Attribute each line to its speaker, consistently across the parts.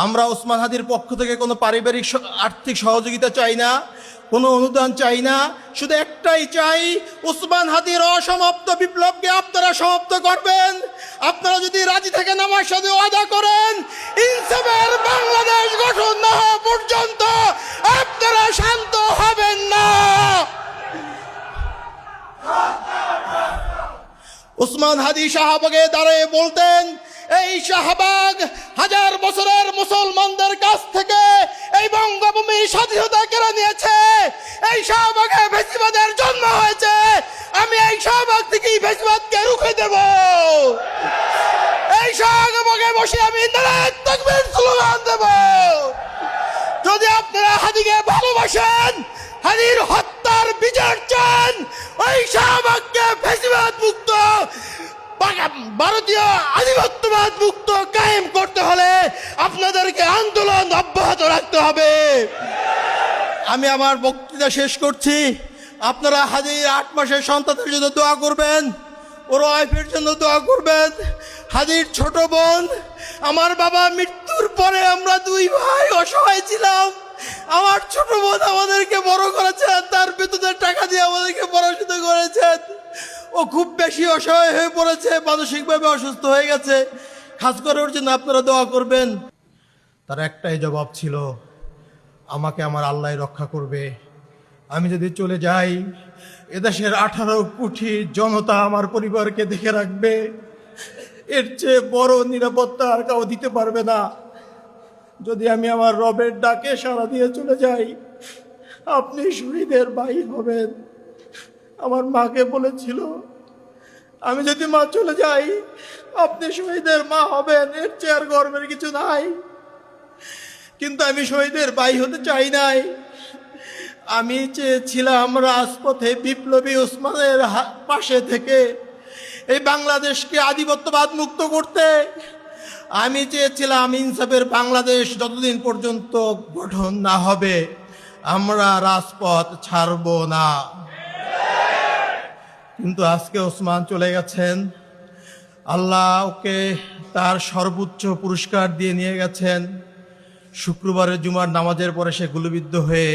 Speaker 1: আমরা ওসমান হাদির পক্ষ থেকে কোনো পারিবারিক আর্থিক সহযোগিতা চাই না, কোনো অনুদান চাই না, শুধু একটাই চাই, ওসমান হাদির অসমাপ্ত বিপ্লবকে আপনারা সমাপ্ত করবেন। আপনারা যদি রাজি থাকেন আমার সাথে ওয়াদা করেন, ইনসাফের বাংলাদেশ গঠন না হওয়া পর্যন্ত আপনারা শান্ত হবেন না। ওসমান হাদি শাহবাগে দাঁড়িয়ে বলতেন, এই শাহবাগ হাজার বছরের মুসলমানদের কাছ থেকে এই বঙ্গভূমির স্বাধীনতা কেড়ে নিয়েছে। এই শাহবাগে ফ্যাসিবাদের জন্ম হয়েছে, আমি এই শাহবাগ থেকেই ফ্যাসিবাদকে রুখে দেব। এই শাহবাগে বসে আমি নারায়ে তাকবীর স্লোগান দেব। যদি আপনারা হাদিকে ভালোবাসেন, হাদির হত্যার বিচার চান, ওই শাহবাগকে ফ্যাসিবাদ মুক্ত, ভারতীয় আধিপত্যবাদ মুক্ত কায়েম করতে হলে আপনাদেরকে আন্দোলন অব্যাহত রাখতে হবে। আমি আমার বক্তৃতা শেষ করছি। আপনারা হাদির 8 মাসের সন্তানের জন্য দোয়া করবেন, ওর ওয়াইফের জন্য দোয়া করবেন। হাদির ছোট বোন, আমার বাবা মৃত্যুর পরে আমরা 2 ভাই অসহায় ছিলাম। আমার ছোট বোন আমাদেরকে বড় করেছেন, তার বেতনের টাকা দিয়ে আমাদেরকে পড়াশোনা করেছেন। ও খুব বেশি অসহায় হয়ে পড়েছে, মানসিকভাবে অসুস্থ হয়ে গেছে। খাস করে ওর জন্য আপনারা দোয়া করবেন। তার একটাই জবাব ছিল, আমাকে আমার আল্লাহ রক্ষা করবে। আমি যদি চলে যাই, এদেশের 18 কোটি জনতা আমার পরিবারকে দেখে রাখবে। এর চেয়ে বড় নিরাপত্তা আর কাউ দিতে পারবে না। যদি আমি আমার রবের ডাকে সাড়া দিয়ে চলে যাই, আপনি শহীদের ভাই হবেন। আমার মাকে বলেছিল, আমি যদি মা চলে যাই, আপনি শহীদের মা হবেন। এর চেয়ে আর গর্বের কিছু নাই। কিন্তু আমি শহীদের ভাই হতে চাই নাই। আমি চেয়েছিলাম রাজপথে বিপ্লবী ওসমানের পাশে থেকে এই বাংলাদেশকে আধিপত্যবাদ মুক্ত করতে। আমি চেয়েছিলাম ইনসাফের বাংলাদেশ যতদিন পর্যন্ত গঠন না হবে, আমরা রাজপথ ছাড়ব না। কিন্তু আজকে ওসমান চলে গেছেন, আল্লাহ ওকে তার সর্বোচ্চ পুরস্কার দিয়ে নিয়ে গেছেন। শুক্রবারের জুমার নামাজের পরে সে গুলিবিদ্ধ হয়ে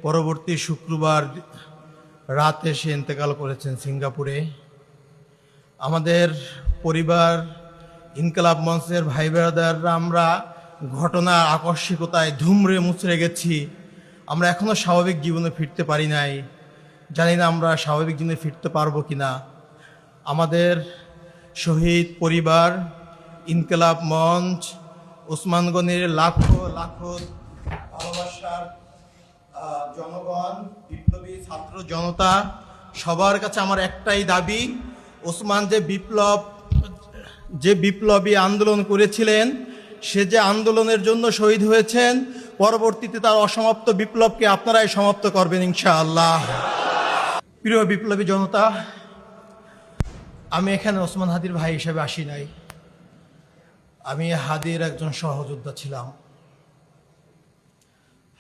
Speaker 1: পরবর্তী শুক্রবার রাতে সে ইন্তেকাল করেছেন সিঙ্গাপুরে। আমাদের পরিবার, ইনকলাব মঞ্চের ভাই ব্রাদাররা আমরা ঘটনার আকস্মিকতায় ধুমড়ে মুচড়ে গেছি। আমরা এখনো স্বাভাবিক জীবনে ফিরতে পারি নাই। জানি না আমরা স্বাভাবিক জীবনে ফিরতে পারবো কিনা। আমাদের শহীদ পরিবার, ইনকলাব মঞ্চ, ওসমানগণের লাখো লাখো ভালোবাসার জনগণ, বিপ্লবী ছাত্র জনতা, সবার কাছে আমার একটাই দাবি, ওসমান যে বিপ্লবী আন্দোলন করেছিলেন, সে যে আন্দোলনের জন্য শহীদ হয়েছেন, পরবর্তীতে তার অসমাপ্ত বিপ্লবকে আপনারাই সমাপ্ত করবেন ইনশাআল্লাহ। প্রিয় বিপ্লবী জনতা, আমি এখানে ওসমান হাদির ভাই হিসেবে আসি নাই। আমি হাদির একজন সহযোদ্ধা ছিলাম।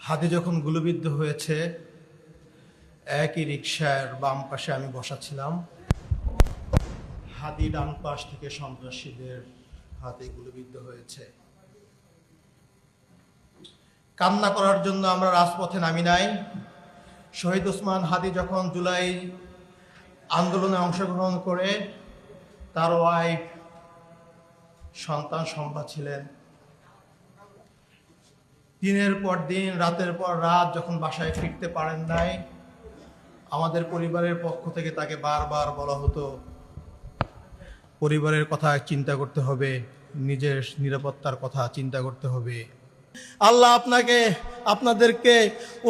Speaker 1: হাদি যখন গুলিবিদ্ধ হয়েছে, একই রিকশার বাম পাশে আমি বসা ছিলাম। হাদি ডান পাশ থেকে সন্ত্রাসীদের হাতে গুলিবিদ্ধ হয়েছে। কান্না করার জন্য আমরা রাজপথে নামি নাই। শহীদ ওসমান হাদি যখন জুলাই আন্দোলনে অংশগ্রহণ করে, তার ওয়াইফ, সন্তান সম্ভা ছিলেন। দিনের পর দিন, রাতের পর রাত যখন বাসায় ফিরতে পারেন নাই, আমাদের পরিবারের পক্ষ থেকে তাকে বারবার বলা হতো, পরিবারের কথা চিন্তা করতে হবে, নিজের নিরাপত্তার কথা চিন্তা করতে হবে। আল্লাহ আপনাদেরকে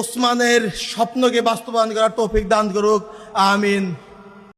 Speaker 1: ওসমানের স্বপ্নকে বাস্তবায়ন করার তৌফিক দান করুক। আমিন।